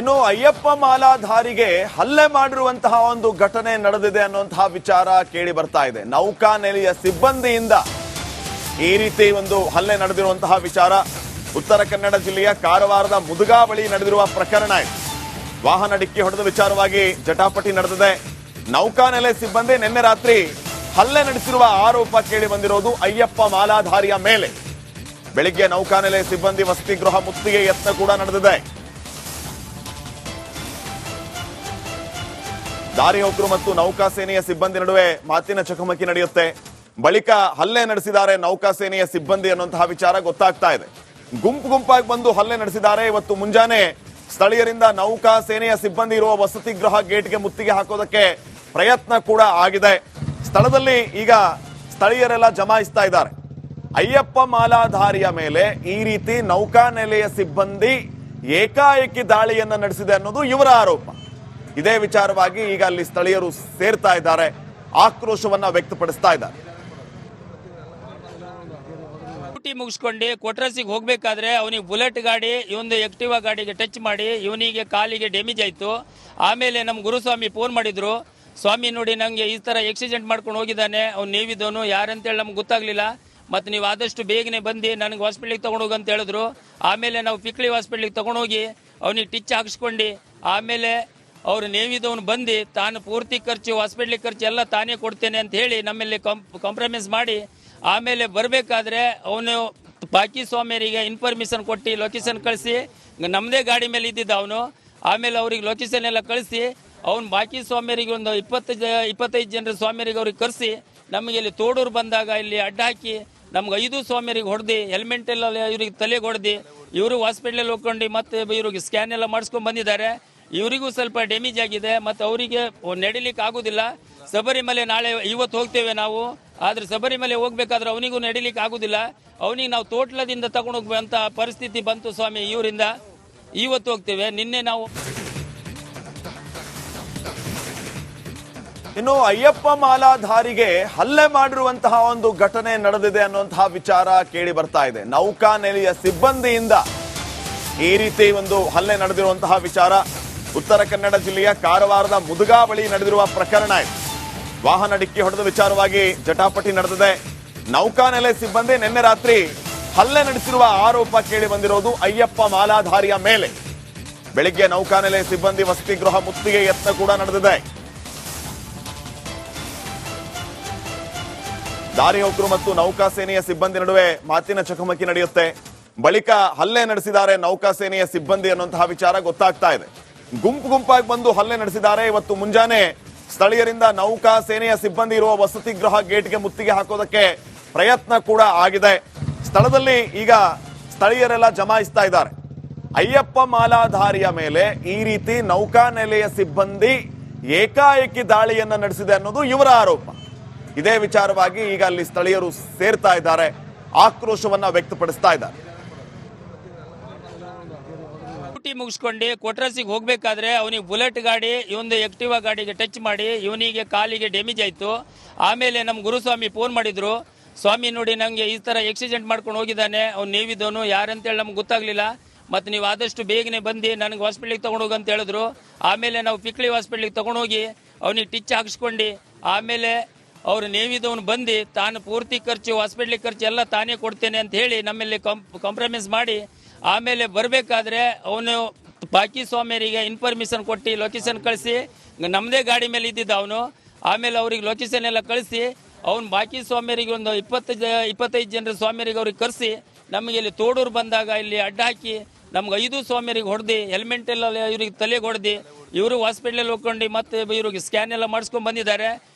ಇನ್ನು ಅಯ್ಯಪ್ಪ ಮಾಲಾಧಾರಿಗೆ ಹಲ್ಲೆ ಮಾಡಿರುವಂತಹ ಒಂದು ಘಟನೆ ನಡೆದಿದೆ ಅನ್ನುವಂತಹ ವಿಚಾರ ಕೇಳಿ ಬರ್ತಾ ಇದೆ. ನೌಕಾನೆಲೆಯ ಸಿಬ್ಬಂದಿಯಿಂದ ಈ ರೀತಿ ಒಂದು ಹಲ್ಲೆ ನಡೆದಿರುವಂತಹ ವಿಚಾರ ಉತ್ತರ ಕನ್ನಡ ಜಿಲ್ಲೆಯ ಕಾರವಾರದ ಮುದುಗಾ ಬಳಿ ನಡೆದಿರುವ ಪ್ರಕರಣ ಇದೆ. ವಾಹನ ಡಿಕ್ಕಿ ಹೊಡೆದ ವಿಚಾರವಾಗಿ ಜಟಾಪಟಿ ನಡೆದಿದೆ. ನೌಕಾನೆಲೆ ಸಿಬ್ಬಂದಿ ನಿನ್ನೆ ರಾತ್ರಿ ಹಲ್ಲೆ ನಡೆಸಿರುವ ಆರೋಪ ಕೇಳಿ ಬಂದಿರೋದು ಅಯ್ಯಪ್ಪ ಮಾಲಾಧಾರಿಯ ಮೇಲೆ. ಬೆಳಿಗ್ಗೆ ನೌಕಾನೆಲೆ ಸಿಬ್ಬಂದಿ ವಸತಿ ಗೃಹ ಮುತ್ತಿಗೆ ಯತ್ನ ಕೂಡ ನಡೆದಿದೆ. ದಾರಿ ಹೋಕರು ಮತ್ತು ನೌಕಾಸೇನೆಯ ಸಿಬ್ಬಂದಿ ನಡುವೆ ಮಾತಿನ ಚಕಮಕಿ ನಡೆಯುತ್ತೆ. ಬಳಿಕ ಹಲ್ಲೆ ನಡೆಸಿದ್ದಾರೆ ನೌಕಾಸೇನೆಯ ಸಿಬ್ಬಂದಿ ಅನ್ನುವಂತಹ ವಿಚಾರ ಗೊತ್ತಾಗ್ತಾ ಇದೆ. ಗುಂಪು ಗುಂಪಾಗಿ ಬಂದು ಹಲ್ಲೆ ನಡೆಸಿದ್ದಾರೆ. ಇವತ್ತು ಮುಂಜಾನೆ ಸ್ಥಳೀಯರಿಂದ ನೌಕಾಸೇನೆಯ ಸಿಬ್ಬಂದಿ ಇರುವ ವಸತಿ ಗೃಹ ಗೇಟ್ಗೆ ಮುತ್ತಿಗೆ ಹಾಕೋದಕ್ಕೆ ಪ್ರಯತ್ನ ಕೂಡ ಆಗಿದೆ. ಸ್ಥಳದಲ್ಲಿ ಈಗ ಸ್ಥಳೀಯರೆಲ್ಲ ಜಮಾಯಿಸ್ತಾ ಇದ್ದಾರೆ. ಅಯ್ಯಪ್ಪ ಮಾಲಾಧಾರಿಯ ಮೇಲೆ ಈ ರೀತಿ ನೌಕಾನೆಲೆಯ ಸಿಬ್ಬಂದಿ ಏಕಾಏಕಿ ದಾಳಿಯನ್ನ ನಡೆಸಿದೆ ಅನ್ನೋದು ಇವರ ಆರೋಪ. ಇದೇ ವಿಚಾರವಾಗಿ ಈಗ ಅಲ್ಲಿ ಸ್ಥಳೀಯರು ಸೇರ್ತಾ ಇದ್ದಾರೆ, ಆಕ್ರೋಶವನ್ನ ವ್ಯಕ್ತಪಡಿಸ್ತಾ ಇದ್ದಾರೆ. ಡ್ಯೂಟಿ ಮುಗಿಸ್ಕೊಂಡು ಕೊಟ್ರಸಿಗೆ ಹೋಗ್ಬೇಕಾದ್ರೆ ಅವನಿಗೆ ಬುಲೆಟ್ ಗಾಡಿ ಇವೊಂದು ಆಕ್ಟಿವಾ ಗಾಡಿಗೆ ಟಚ್ ಮಾಡಿ ಇವನಿಗೆ ಕಾಲಿಗೆ ಡ್ಯಾಮೇಜ್ ಆಯ್ತು. ಆಮೇಲೆ ನಮ್ಮ ಗುರುಸ್ವಾಮಿ ಫೋನ್ ಮಾಡಿದ್ರು, ಸ್ವಾಮಿ ನೋಡಿ ನಂಗೆ ಈ ತರ ಆಕ್ಸಿಡೆಂಟ್ ಮಾಡ್ಕೊಂಡು ಹೋಗಿದ್ದಾನೆ, ಅವ್ನು ನೇವಿದವನು ಯಾರಂತೇಳಿ ನಮ್ಗೆ ಗೊತ್ತಾಗ್ಲಿಲ್ಲ, ಮತ್ತೆ ನೀವು ಆದಷ್ಟು ಬೇಗನೆ ಬಂದು ನನಗೆ ಹಾಸ್ಪಿಟ್ಲಿಗೆ ತಗೊಂಡೋಗಿ ಅಂತ ಹೇಳಿದ್ರು. ಆಮೇಲೆ ನಾವು ಪಿಕ್ಳಿ ಹಾಸ್ಪಿಟ್ಲಿಗೆ ತಗೊಂಡೋಗಿ ಅವನಿಗೆ ಟಿಚ್ ಹಾಕಿಸ್ಕೊಂಡು ಆಮೇಲೆ ಅವ್ರು ನೇವಿದವನು ಬಂದು ತಾನು ಪೂರ್ತಿ ಖರ್ಚು ಹಾಸ್ಪಿಟ್ಲಿಗೆ ಖರ್ಚು ಎಲ್ಲ ತಾನೇ ಕೊಡ್ತೇನೆ ಅಂತ ಹೇಳಿ ನಮ್ಮಲ್ಲಿ ಕಾಂಪ್ರಮೈಸ್ ಮಾಡಿ ಆಮೇಲೆ ಬರಬೇಕಾದ್ರೆ ಅವನು ಬಾಕಿ ಸ್ವಾಮಿಯರಿಗೆ ಇನ್ಫಾರ್ಮೇಶನ್ ಕೊಟ್ಟು ಲೊಕೇಶನ್ ಕಳಿಸಿ ನಮ್ಮದೇ ಗಾಡಿ ಮೇಲೆ ಇದ್ದಿದ್ದ ಅವನು. ಆಮೇಲೆ ಅವ್ರಿಗೆ ಲೊಕೇಶನ್ ಎಲ್ಲ ಕಳಿಸಿ ಅವ್ನು ಬಾಕಿ ಸ್ವಾಮಿಯರಿಗೆ ಒಂದು 25 ಜನರ ಸ್ವಾಮಿಯರಿಗೆ ಅವ್ರಿಗೆ ಕರೆಸಿ ನಮಗೆ ಇಲ್ಲಿ ತೋಡೂರು ಬಂದಾಗ ಇಲ್ಲಿ ಅಡ್ಡ ಹಾಕಿ ನಮ್ಗೆ 5 ಸ್ವಾಮಿಯರಿಗೆ ಹೊಡೆದು ಹೆಲ್ಮೆಟ್ ಎಲ್ಲ ಇವ್ರಿಗೆ ತಲೆಗೆ ಹೊಡೆದು ಇವರು ಹಾಸ್ಪಿಟ್ಲಲ್ಲಿ ಹೋಗ್ಕೊಂಡು ಮತ್ತೆ ಇವ್ರಿಗೆ ಸ್ಕ್ಯಾನ್ ಎಲ್ಲ ಮಾಡಿಸ್ಕೊಂಡು ಬಂದಿದ್ದಾರೆ. ಇವರಿಗೂ ಸ್ವಲ್ಪ ಡ್ಯಾಮೇಜ್ ಆಗಿದೆ, ಮತ್ತು ಅವರಿಗೆ ನಡಿಲಿಕ್ಕೆ ಆಗೋದಿಲ್ಲ. ಶಬರಿಮಲೆ ನಾಳೆ ಇವತ್ತು ಹೋಗ್ತೇವೆ ನಾವು, ಆದರೆ ಶಬರಿಮಲೆ ಹೋಗ್ಬೇಕಾದ್ರೆ ಅವನಿಗೂ ನಡಿಲಿಕ್ಕೆ ಆಗೋದಿಲ್ಲ. ಅವನಿಗೆ ನಾವು ತೋಟ್ಲದಿಂದ ತಗೊಂಡು ಹೋಗುವಂತ ಪರಿಸ್ಥಿತಿ ಬಂತು ಸ್ವಾಮಿ ಇವರಿಂದ. ಇವತ್ತು ಹೋಗ್ತೇವೆ. ನಿನ್ನೆ ನಾವು ಇನ್ನು ಅಯ್ಯಪ್ಪ ಮಾಲಾಧಾರಿಗೆ ಹಲ್ಲೆ ಮಾಡಿರುವಂತಹ ಒಂದು ಘಟನೆ ನಡೆದಿದೆ ಅನ್ನುವಂತಹ ವಿಚಾರ ಕೇಳಿ ಬರ್ತಾ ಇದೆ. ನೌಕಾನೆಲೆಯ ಸಿಬ್ಬಂದಿಯಿಂದ ಈ ರೀತಿ ಒಂದು ಹಲ್ಲೆ ನಡೆದಿರುವಂತಹ ವಿಚಾರ ಉತ್ತರ ಕನ್ನಡ ಜಿಲ್ಲೆಯ ಕಾರವಾರದ ಮುದುಗಾ ಬಳಿ ನಡೆದಿರುವ ಪ್ರಕರಣ ಇದೆ. ವಾಹನ ಡಿಕ್ಕಿ ಹೊಡೆದ ವಿಚಾರವಾಗಿ ಜಟಾಪಟಿ ನಡೆದಿದೆ. ನೌಕಾನೆಲೆ ಸಿಬ್ಬಂದಿ ನಿನ್ನೆ ರಾತ್ರಿ ಹಲ್ಲೆ ನಡೆಸಿರುವ ಆರೋಪ ಕೇಳಿ ಬಂದಿರೋದು ಅಯ್ಯಪ್ಪ ಮಾಲಾಧಾರಿಯ ಮೇಲೆ. ಬೆಳಿಗ್ಗೆ ನೌಕಾನೆಲೆ ಸಿಬ್ಬಂದಿ ವಸತಿ ಗೃಹ ಮುತ್ತಿಗೆ ಯತ್ನ ಕೂಡ ನಡೆದಿದೆ. ದಾರಿ ಹೋಕರು ಮತ್ತು ನೌಕಾಸೇನೆಯ ಸಿಬ್ಬಂದಿ ನಡುವೆ ಮಾತಿನ ಚಕಮಕಿ ನಡೆಯುತ್ತೆ. ಬಳಿಕ ಹಲ್ಲೆ ನಡೆಸಿದ್ದಾರೆ ನೌಕಾಸೇನೆಯ ಸಿಬ್ಬಂದಿ ಅನ್ನುವಂತಹ ವಿಚಾರ ಗೊತ್ತಾಗ್ತಾ ಇದೆ. ಗುಂಪು ಗುಂಪಾಗಿ ಬಂದು ಹಲ್ಲೆ ನಡೆಸಿದ್ದಾರೆ. ಇವತ್ತು ಮುಂಜಾನೆ ಸ್ಥಳೀಯರಿಂದ ನೌಕಾಸೇನೆಯ ಸಿಬ್ಬಂದಿ ಇರುವ ವಸತಿ ಗೃಹ ಗೇಟ್ಗೆ ಮುತ್ತಿಗೆ ಹಾಕೋದಕ್ಕೆ ಪ್ರಯತ್ನ ಕೂಡ ಆಗಿದೆ. ಸ್ಥಳದಲ್ಲಿ ಈಗ ಸ್ಥಳೀಯರೆಲ್ಲ ಜಮಾಯಿಸ್ತಾ ಇದ್ದಾರೆ. ಅಯ್ಯಪ್ಪ ಮಾಲಾಧಾರಿಯ ಮೇಲೆ ಈ ರೀತಿ ನೌಕಾನೆಲೆಯ ಸಿಬ್ಬಂದಿ ಏಕಾಏಕಿ ದಾಳಿಯನ್ನ ನಡೆಸಿದೆ ಅನ್ನೋದು ಇವರ ಆರೋಪ. ಇದೇ ವಿಚಾರವಾಗಿ ಈಗ ಅಲ್ಲಿ ಸ್ಥಳೀಯರು ಸೇರ್ತಾ ಇದ್ದಾರೆ, ಆಕ್ರೋಶವನ್ನ ವ್ಯಕ್ತಪಡಿಸ್ತಾ ಇದ್ದಾರೆ. ಡ್ಯೂಟಿ ಮುಗಿಸ್ಕೊಂಡು ಕೊಟ್ರಸಿಗೆ ಹೋಗ್ಬೇಕಾದ್ರೆ ಅವನಿಗೆ ಬುಲೆಟ್ ಗಾಡಿ ಇವೊಂದು ಆಕ್ಟಿವಾ ಗಾಡಿಗೆ ಟಚ್ ಮಾಡಿ ಇವನಿಗೆ ಕಾಲಿಗೆ ಡ್ಯಾಮೇಜ್ ಆಯ್ತು. ಆಮೇಲೆ ನಮ್ಮ ಗುರುಸ್ವಾಮಿ ಫೋನ್ ಮಾಡಿದ್ರು, ಸ್ವಾಮಿ ನೋಡಿ ನಂಗೆ ಈ ತರ ಆಕ್ಸಿಡೆಂಟ್ ಮಾಡ್ಕೊಂಡು ಹೋಗಿದ್ದಾನೆ, ಅವ್ನು ನೇವಿದವನು ಯಾರಂತೇಳಿ ನಮ್ಗೆ ಗೊತ್ತಾಗ್ಲಿಲ್ಲ, ಮತ್ತೆ ನೀವು ಆದಷ್ಟು ಬೇಗನೆ ಬಂದು ನನಗೆ ಹಾಸ್ಪಿಟ್ಲಿಗೆ ತಗೊಂಡೋಗಿ ಅಂತ ಹೇಳಿದ್ರು. ಆಮೇಲೆ ನಾವು ಪಿಕ್ಳಿ ಹಾಸ್ಪಿಟ್ಲಿಗೆ ತಗೊಂಡೋಗಿ ಅವನಿಗೆ ಟಿಚ್ ಹಾಕಿಸ್ಕೊಂಡು ಆಮೇಲೆ ಅವ್ರು ನೇವಿದವನು ಬಂದು ತಾನು ಪೂರ್ತಿ ಖರ್ಚು ಹಾಸ್ಪಿಟ್ಲಿಗೆ ಖರ್ಚು ಎಲ್ಲ ತಾನೇ ಕೊಡ್ತೇನೆ ಅಂತ ಹೇಳಿ ನಮ್ಮಲ್ಲಿ ಕಾಂಪ್ರಮೈಸ್ ಮಾಡಿ ಆಮೇಲೆ ಬರಬೇಕಾದ್ರೆ ಅವನು ಬಾಕಿ ಸ್ವಾಮಿಯರಿಗೆ ಇನ್ಫಾರ್ಮೇಶನ್ ಕೊಟ್ಟು ಲೊಕೇಶನ್ ಕಳಿಸಿ ನಮ್ಮದೇ ಗಾಡಿ ಮೇಲೆ ಇದ್ದಿದ್ದ ಅವನು. ಆಮೇಲೆ ಅವ್ರಿಗೆ ಲೊಕೇಶನ್ ಎಲ್ಲ ಕಳಿಸಿ ಅವ್ನು ಬಾಕಿ ಸ್ವಾಮಿಯರಿಗೆ ಒಂದು 25 ಜನರ ಸ್ವಾಮಿಯರಿಗೆ ಅವ್ರಿಗೆ ಕರೆಸಿ ನಮಗೆ ಇಲ್ಲಿ ತೋಡೂರು ಬಂದಾಗ ಇಲ್ಲಿ ಅಡ್ಡ ಹಾಕಿ ನಮ್ಗೆ 5 ಸ್ವಾಮಿಯರಿಗೆ ಹೊಡೆದು ಹೆಲ್ಮೆಟ್ ಎಲ್ಲ ಇವ್ರಿಗೆ ತಲೆಗೆ ಹೊಡೆದು ಇವರು ಹಾಸ್ಪಿಟ್ಲಲ್ಲಿ ಹೋಗ್ಕೊಂಡು ಮತ್ತೆ ಇವ್ರಿಗೆ ಸ್ಕ್ಯಾನ್ ಎಲ್ಲ ಮಾಡಿಸ್ಕೊಂಡು ಬಂದಿದ್ದಾರೆ.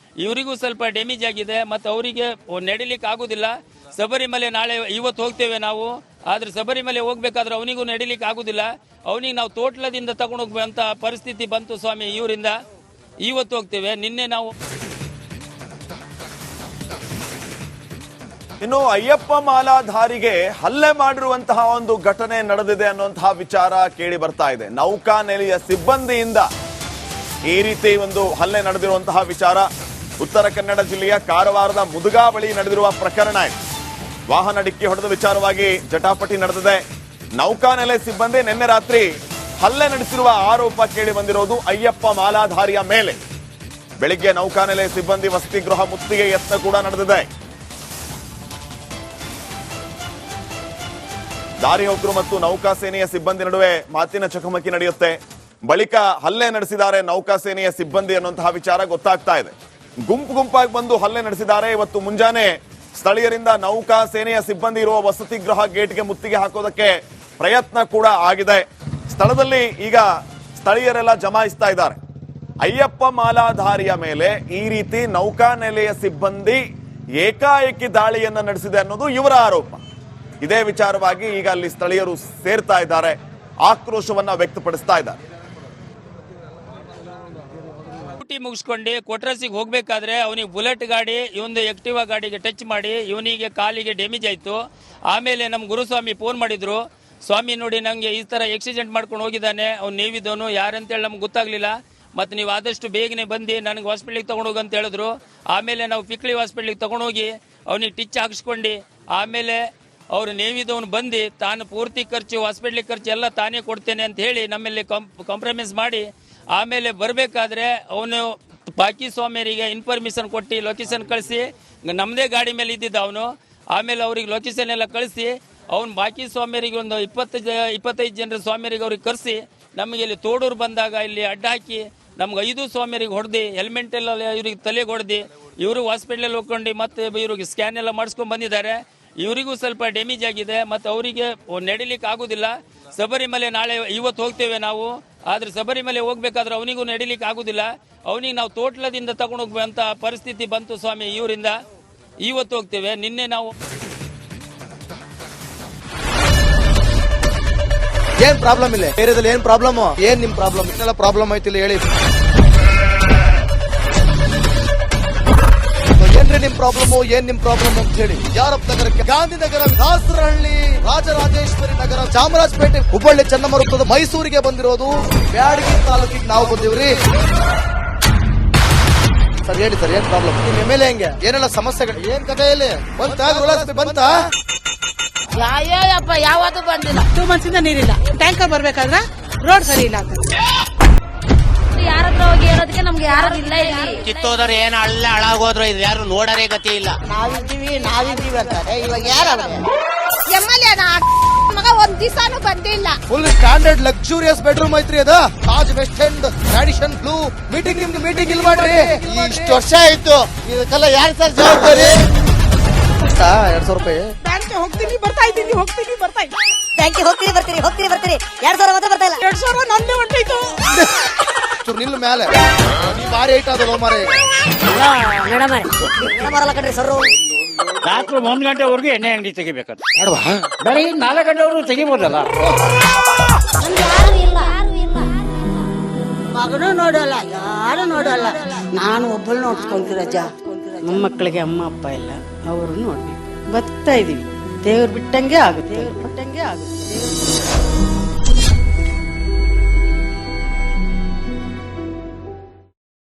ಇವರಿಗೂ ಸ್ವಲ್ಪ ಡ್ಯಾಮೇಜ್ ಆಗಿದೆ, ಮತ್ತು ಅವರಿಗೆ ನಡಿಲಿಕ್ಕೆ ಆಗೋದಿಲ್ಲ. ಶಬರಿಮಲೆ ನಾಳೆ ಇವತ್ತು ಹೋಗ್ತೇವೆ ನಾವು, ಆದರೆ ಶಬರಿಮಲೆ ಹೋಗ್ಬೇಕಾದ್ರೆ ಅವನಿಗೂ ನಡಿಲಿಕ್ಕೆ ಆಗೋದಿಲ್ಲ. ಅವನಿಗೆ ನಾವು ತೋಟ್ಲದಿಂದ ತಗೊಂಡು ಹೋಗುವಂತ ಪರಿಸ್ಥಿತಿ ಬಂತು ಸ್ವಾಮಿ ಇವರಿಂದ. ಇವತ್ತು ಹೋಗ್ತೇವೆ. ನಿನ್ನೆ ನಾವು ಇನ್ನು ಅಯ್ಯಪ್ಪ ಮಾಲಾಧಾರಿಗೆ ಹಲ್ಲೆ ಮಾಡಿರುವಂತಹ ಒಂದು ಘಟನೆ ನಡೆದಿದೆ ಅನ್ನುವಂತಹ ವಿಚಾರ ಕೇಳಿ ಬರ್ತಾ ಇದೆ. ನೌಕಾನೆಲೆಯ ಸಿಬ್ಬಂದಿಯಿಂದ ಈ ರೀತಿ ಒಂದು ಹಲ್ಲೆ ನಡೆದಿರುವಂತಹ ವಿಚಾರ ಉತ್ತರ ಕನ್ನಡ ಜಿಲ್ಲೆಯ ಕಾರವಾರದ ಮುದುಗಾ ಬಳಿ ನಡೆದಿರುವ ಪ್ರಕರಣ ಇದೆ. ವಾಹನ ಡಿಕ್ಕಿ ಹೊಡೆದ ವಿಚಾರವಾಗಿ ಜಟಾಪಟಿ ನಡೆದಿದೆ. ನೌಕಾನೆಲೆ ಸಿಬ್ಬಂದಿ ನಿನ್ನೆ ರಾತ್ರಿ ಹಲ್ಲೆ ನಡೆಸಿರುವ ಆರೋಪ ಕೇಳಿ ಬಂದಿರೋದು ಅಯ್ಯಪ್ಪ ಮಾಲಾಧಾರಿಯ ಮೇಲೆ. ಬೆಳಿಗ್ಗೆ ನೌಕಾನೆಲೆ ಸಿಬ್ಬಂದಿ ವಸತಿ ಗೃಹ ಮುತ್ತಿಗೆ ಯತ್ನ ಕೂಡ ನಡೆದಿದೆ. ದಾರಿಹೋಕರು ಮತ್ತು ನೌಕಾಸೇನೆಯ ಸಿಬ್ಬಂದಿ ನಡುವೆ ಮಾತಿನ ಚಕಮಕಿ ನಡೆಯುತ್ತೆ. ಬಳಿಕ ಹಲ್ಲೆ ನಡೆಸಿದ್ದಾರೆ ನೌಕಾಸೇನೆಯ ಸಿಬ್ಬಂದಿ ಅನ್ನುವಂತಹ ವಿಚಾರ ಗೊತ್ತಾಗ್ತಾ ಇದೆ. ಗುಂಪು ಗುಂಪಾಗಿ ಬಂದು ಹಲ್ಲೆ ನಡೆಸಿದ್ದಾರೆ. ಇವತ್ತು ಮುಂಜಾನೆ ಸ್ಥಳೀಯರಿಂದ ನೌಕಾಸೇನೆಯ ಸಿಬ್ಬಂದಿ ಇರುವ ವಸತಿ ಗೃಹ ಗೇಟ್ಗೆ ಮುತ್ತಿಗೆ ಹಾಕೋದಕ್ಕೆ ಪ್ರಯತ್ನ ಕೂಡ ಆಗಿದೆ. ಸ್ಥಳದಲ್ಲಿ ಈಗ ಸ್ಥಳೀಯರೆಲ್ಲ ಜಮಾಯಿಸ್ತಾ ಇದ್ದಾರೆ. ಅಯ್ಯಪ್ಪ ಮಾಲಾಧಾರಿಯ ಮೇಲೆ ಈ ರೀತಿ ನೌಕಾನೆಲೆಯ ಸಿಬ್ಬಂದಿ ಏಕಾಏಕಿ ದಾಳಿಯನ್ನ ನಡೆಸಿದೆ ಅನ್ನೋದು ಇವರ ಆರೋಪ. ಇದೇ ವಿಚಾರವಾಗಿ ಈಗ ಅಲ್ಲಿ ಸ್ಥಳೀಯರು ಸೇರ್ತಾ ಇದ್ದಾರೆ, ಆಕ್ರೋಶವನ್ನ ವ್ಯಕ್ತಪಡಿಸ್ತಾ ಇದ್ದಾರೆ. ಡ್ಯೂಟಿ ಮುಗಿಸ್ಕೊಂಡು ಕೊಟ್ರಸಿಗೆ ಹೋಗ್ಬೇಕಾದ್ರೆ ಅವನಿಗೆ ಬುಲೆಟ್ ಗಾಡಿ ಇವೊಂದು ಆಕ್ಟಿವಾ ಗಾಡಿಗೆ ಟಚ್ ಮಾಡಿ ಇವನಿಗೆ ಕಾಲಿಗೆ ಡ್ಯಾಮೇಜ್ ಆಯ್ತು. ಆಮೇಲೆ ನಮ್ಮ ಗುರುಸ್ವಾಮಿ ಫೋನ್ ಮಾಡಿದ್ರು, ಸ್ವಾಮಿ ನೋಡಿ ನಂಗೆ ಈ ತರ ಆಕ್ಸಿಡೆಂಟ್ ಮಾಡ್ಕೊಂಡು ಹೋಗಿದ್ದಾನೆ, ಅವ್ನು ನೇವಿದವನು ಯಾರಂತೇಳಿ ನಮ್ಗೆ ಗೊತ್ತಾಗ್ಲಿಲ್ಲ, ಮತ್ತೆ ನೀವು ಆದಷ್ಟು ಬೇಗನೆ ಬಂದು ನನಗೆ ಹಾಸ್ಪಿಟ್ಲಿಗೆ ತಗೊಂಡೋಗಿ ಅಂತ ಹೇಳಿದ್ರು. ಆಮೇಲೆ ನಾವು ಪಿಕ್ಳಿ ಹಾಸ್ಪಿಟ್ಲಿಗೆ ತಗೊಂಡೋಗಿ ಅವನಿಗೆ ಟಿಚ್ ಹಾಕಿಸ್ಕೊಂಡು ಆಮೇಲೆ ಅವರು ನೇವಿದವನು ಬಂದು ತಾನು ಪೂರ್ತಿ ಖರ್ಚು ಹಾಸ್ಪಿಟ್ಲಿಗೆ ಖರ್ಚು ಎಲ್ಲ ತಾನೇ ಕೊಡ್ತೇನೆ ಅಂತ ಹೇಳಿ ನಮ್ಮಲ್ಲಿ ಕಾಂಪ್ರಮೈಸ್ ಮಾಡಿ ಆಮೇಲೆ ಬರಬೇಕಾದ್ರೆ ಅವನು ಬಾಕಿ ಸ್ವಾಮಿಯರಿಗೆ ಇನ್ಫಾರ್ಮೇಶನ್ ಕೊಟ್ಟು ಲೊಕೇಶನ್ ಕಳಿಸಿ ನಮ್ಮದೇ ಗಾಡಿ ಮೇಲೆ ಇದ್ದಿದ್ದ ಅವನು. ಆಮೇಲೆ ಅವ್ರಿಗೆ ಲೊಕೇಶನ್ ಎಲ್ಲ ಕಳಿಸಿ ಅವ್ನು ಬಾಕಿ ಸ್ವಾಮಿಯರಿಗೆ ಒಂದು 25 ಜನರ ಸ್ವಾಮಿಯರಿಗೆ ಅವ್ರಿಗೆ ಕರೆಸಿ ನಮಗೆ ಇಲ್ಲಿ ತೋಡೂರು ಬಂದಾಗ ಇಲ್ಲಿ ಅಡ್ಡ ಹಾಕಿ ನಮ್ಗೆ 5 ಸ್ವಾಮಿಯರಿಗೆ ಹೊಡೆದು ಹೆಲ್ಮೆಟ್ ಎಲ್ಲ ಇವ್ರಿಗೆ ತಲೆಗೆ ಹೊಡೆದು ಇವರು ಹಾಸ್ಪಿಟ್ಲಲ್ಲಿ ಹೋಗ್ಕೊಂಡು ಮತ್ತೆ ಇವ್ರಿಗೆ ಸ್ಕ್ಯಾನ್ ಎಲ್ಲ ಮಾಡಿಸ್ಕೊಂಡು ಬಂದಿದ್ದಾರೆ. ಇವರಿಗೂ ಸ್ವಲ್ಪ ಡ್ಯಾಮೇಜ್ ಆಗಿದೆ, ಮತ್ತು ಅವರಿಗೆ ನಡಿಲಿಕ್ಕೆ ಆಗೋದಿಲ್ಲ. ಶಬರಿಮಲೆ ನಾಳೆ ಇವತ್ತು ಹೋಗ್ತೇವೆ ನಾವು, ಆದರೆ ಶಬರಿಮಲೆ ಹೋಗ್ಬೇಕಾದ್ರೆ ಅವನಿಗೂ ನಡಿಲಿಕ್ಕೆ ಆಗೋದಿಲ್ಲ. ಅವನಿಗೆ ನಾವು ತೋಟ್ಲದಿಂದ ತಗೊಂಡು ಹೋಗುವಂತ ಪರಿಸ್ಥಿತಿ ಬಂತು ಸ್ವಾಮಿ ಇವರಿಂದ. ಇವತ್ತು ಹೋಗ್ತೇವೆ. ನಿನ್ನೆ ನಾವು ಏನ್ ಪ್ರಾಬ್ಲಮ್ ಇಲ್ಲ ಏರಿಯಾದಲ್ಲಿ, ಏನ್ ಪ್ರಾಬ್ಲಮ್, ಏನ್ ನಿಮ್ ಪ್ರಾಬ್ಲಮ್, ಇನ್ನೆಲ್ಲ ಪ್ರಾಬ್ಲಮ್ ಐತಿಲ್ಲ ಹೇಳಿ. ಏನ್ರಿ ನಿಮ್ ಪ್ರಾಬ್ಲಮ್, ಏನ್ ನಿಮ್ ಪ್ರಾಬ್ಲಮ್ ಅಂತ ಹೇಳಿ. ಯಾರಪ್ಪ ನಗರಕ್ಕೆ ಗಾಂಧಿನಗರ, ದಾಸರಹಳ್ಳಿ, ರಾಜರಾಜೇಶ್ವರಿ ನಗರ, ಚಾಮರಾಜಪೇಟೆ, ಹುಬ್ಬಳ್ಳಿ, ಚನ್ನಮರುತ್ತದ, ಮೈಸೂರಿಗೆ ಬಂದಿರೋದು. ಬ್ಯಾಡಗಿ ತಾಲೂಕಿಗೆ ನಾವು ಬಂದಿವ್ರಿ. ಸರ್ ಹೇಳಿ ಸರ್, ಏನ್ ಪ್ರಾಬ್ಲಮ್, ನಿಮ್ ಎಮ್ಎಲ್ಎ ಹೆಂಗೆ, ಏನೆಲ್ಲ ಸಮಸ್ಯೆಗಳು, ಏನ್ ಕಥೆ ಇಲ್ಲಿ ಬಂತ ಅಯ್ಯಪ್ಪ ಯಾವತ್ತೂ ಬಂದಿಲ್ಲ. 2 months ಇಂದ ನೀರಿಲ್ಲ. ಟ್ಯಾಂಕರ್ ಬರ್ಬೇಕಾದ್ರೆ ರೋಡ್ ಸರಿ ಇಲ್ಲ ಅಂತ ಯಾರತ್ರ ಹೋಗಿ ಹೇಳೋದಕ್ಕೆ ನಮ್ಗೆ ಯಾರು ಇಲ್ಲ. ಇಲ್ಲಿ ಕಿತ್ತೋದ್ರೆ ಏನ್ ಅಲ್ಲ ಹಾಳಾಗೋದ್ರು ಇದು ಯಾರು ನೋಡರೇ ಗತಿ ಇಲ್ಲ. ನಾವಿದ್ದೀವಿ ಅಂತಾರೆ. ಇವಾಗ ಯಾರ ಎಮ್ಎಲ್ಎ ಮಗ ಒಂದ್ ದಿವಸನೂ ಬಂದಿಲ್ಲ. ಫುಲ್ ಸ್ಟ್ಯಾಂಡರ್ಡ್ ಲಕ್ಸುರಿಯಸ್ ಬೆಡ್ರೂಮ್ ಐತ್ರಿ ಅದ. Taj west end tradition blue. Meeting ನಿಮ್ದು ಮೀಟಿಂಗ್ ಇಲ್ಲಿ ಮಾಡ್ರಿ. ಇಷ್ಟು ವರ್ಷ ಆಯ್ತು, ಇದಕ್ಕೆಲ್ಲ ಯಾರು ಸರ್ ಜವಾಬ್ದಾರಿ? 200 ರೂಪಾಯಿ ಬ್ಯಾಂಕ್ ಹೋಗ್ತೀನಿ ಬರ್ತಾ ಇದ್ದೀನಿ. ಬ್ಯಾಂಕಿಗೆ ಹೋಗ್ತೀರಿ ಬರ್ತೀರಿ 2000 ಮಾತ್ರ ಬರ್ತಾ ಇಲ್ಲ. 200 ನಂದೇ ಹೊಂಟೈತು. ನಿಲ್ಲ ಮೇಲೆ ನೀವು ಭಾರಿ ಐಟ್ ಅದಲ್ಲ ಮಾರೇ. ಬರಲ್ಲ ಕಣ್ರಿ ಸರ್. ರಾತ್ರಿ 1 ಗಂಟೆವರೆಗೂ ಎಣ್ಣೆ ಅಂಗಡಿ ತೆಗಿಬೇಕಂತ ಬರೀ 4 ಗಂಟೆವರೆಗೂ ತೆಗಿಬೋದಲ್ಲ. ಮಗನೂ ನೋಡಲ್ಲ, ಯಾರು ನೋಡಲ್ಲ. ನಾನು ಒಬ್ಬಳು ನೋಡ್ಕೊಂತೀರಜ್ಜ. ನಮ್ಮ ಮಕ್ಕಳಿಗೆ ಅಮ್ಮ ಅಪ್ಪ ಇಲ್ಲ, ಅವರು ನೋಡ್ಬೇಕು. ಬರ್ತಾ ಇದೀವಿ. ದೇವ್ರು ಬಿಟ್ಟಂಗೆ ಆಗುತ್ತೆ.